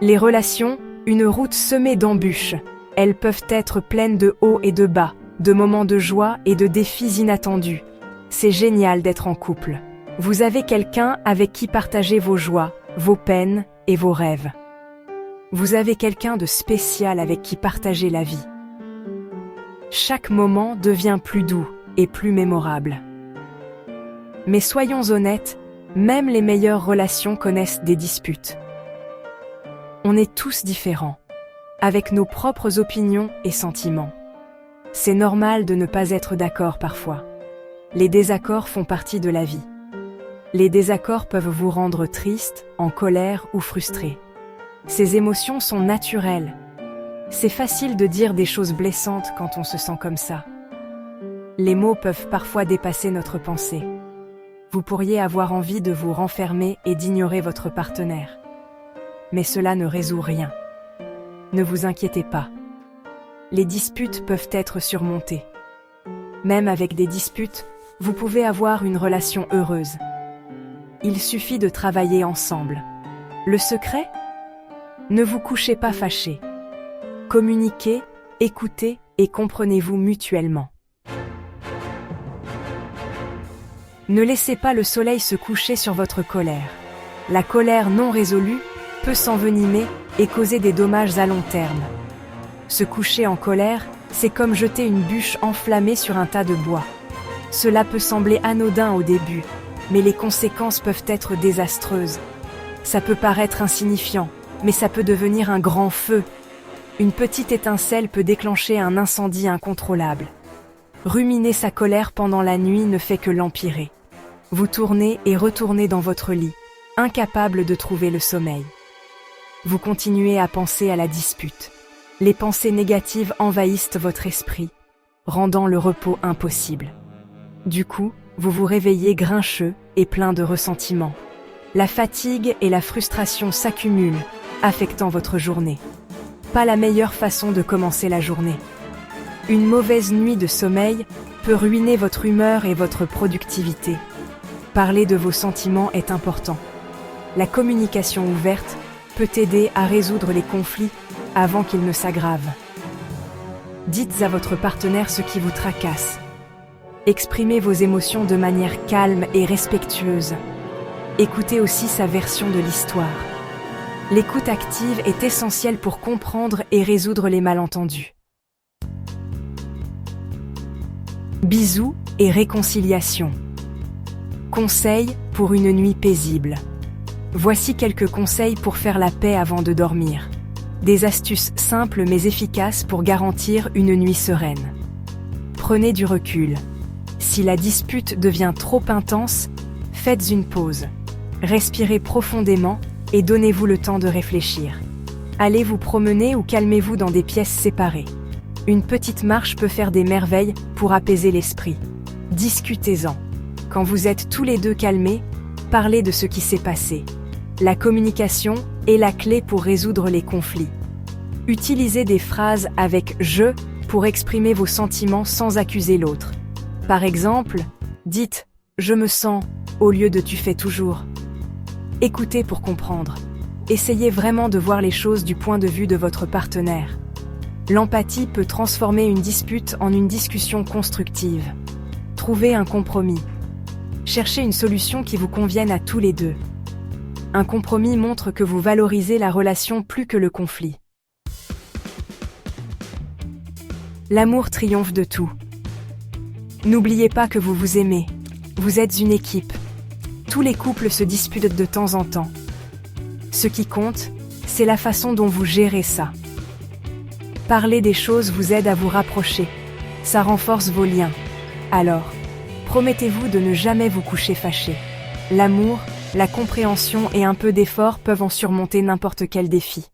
Les relations, une route semée d'embûches. Elles peuvent être pleines de hauts et de bas, de moments de joie et de défis inattendus. C'est génial d'être en couple. Vous avez quelqu'un avec qui partager vos joies, vos peines et vos rêves. Vous avez quelqu'un de spécial avec qui partager la vie. Chaque moment devient plus doux et plus mémorable. Mais soyons honnêtes, même les meilleures relations connaissent des disputes. On est tous différents, avec nos propres opinions et sentiments. C'est normal de ne pas être d'accord parfois. Les désaccords font partie de la vie. Les désaccords peuvent vous rendre triste, en colère ou frustré. Ces émotions sont naturelles. C'est facile de dire des choses blessantes quand on se sent comme ça. Les mots peuvent parfois dépasser notre pensée. Vous pourriez avoir envie de vous renfermer et d'ignorer votre partenaire. Mais cela ne résout rien. Ne vous inquiétez pas. Les disputes peuvent être surmontées. Même avec des disputes, vous pouvez avoir une relation heureuse. Il suffit de travailler ensemble. Le secret ? Ne vous couchez pas fâchés. Communiquez, écoutez et comprenez-vous mutuellement. Ne laissez pas le soleil se coucher sur votre colère. La colère non résolue peut s'envenimer et causer des dommages à long terme. Se coucher en colère, c'est comme jeter une bûche enflammée sur un tas de bois. Cela peut sembler anodin au début, mais les conséquences peuvent être désastreuses. Ça peut paraître insignifiant, mais ça peut devenir un grand feu. Une petite étincelle peut déclencher un incendie incontrôlable. Ruminer sa colère pendant la nuit ne fait que l'empirer. Vous tournez et retournez dans votre lit, incapable de trouver le sommeil. Vous continuez à penser à la dispute. Les pensées négatives envahissent votre esprit, rendant le repos impossible. Du coup, vous vous réveillez grincheux et plein de ressentiment. La fatigue et la frustration s'accumulent, affectant votre journée. Pas la meilleure façon de commencer la journée. Une mauvaise nuit de sommeil peut ruiner votre humeur et votre productivité. Parler de vos sentiments est important. La communication ouverte peut aider à résoudre les conflits avant qu'ils ne s'aggravent. Dites à votre partenaire ce qui vous tracasse. Exprimez vos émotions de manière calme et respectueuse. Écoutez aussi sa version de l'histoire. L'écoute active est essentielle pour comprendre et résoudre les malentendus. Bisous et réconciliation. Conseils pour une nuit paisible. Voici quelques conseils pour faire la paix avant de dormir. Des astuces simples mais efficaces pour garantir une nuit sereine. Prenez du recul. Si la dispute devient trop intense, faites une pause. Respirez profondément et donnez-vous le temps de réfléchir. Allez vous promener ou calmez-vous dans des pièces séparées. Une petite marche peut faire des merveilles pour apaiser l'esprit. Discutez-en. Quand vous êtes tous les deux calmés, parlez de ce qui s'est passé. La communication est la clé pour résoudre les conflits. Utilisez des phrases avec « je » pour exprimer vos sentiments sans accuser l'autre. Par exemple, dites « je me sens » au lieu de « tu fais toujours ». Écoutez pour comprendre. Essayez vraiment de voir les choses du point de vue de votre partenaire. L'empathie peut transformer une dispute en une discussion constructive. Trouvez un compromis. Cherchez une solution qui vous convienne à tous les deux. Un compromis montre que vous valorisez la relation plus que le conflit. L'amour triomphe de tout. N'oubliez pas que vous vous aimez. Vous êtes une équipe. Tous les couples se disputent de temps en temps. Ce qui compte, c'est la façon dont vous gérez ça. Parler des choses vous aide à vous rapprocher. Ça renforce vos liens. Alors, promettez-vous de ne jamais vous coucher fâché. L'amour, la compréhension et un peu d'effort peuvent en surmonter n'importe quel défi.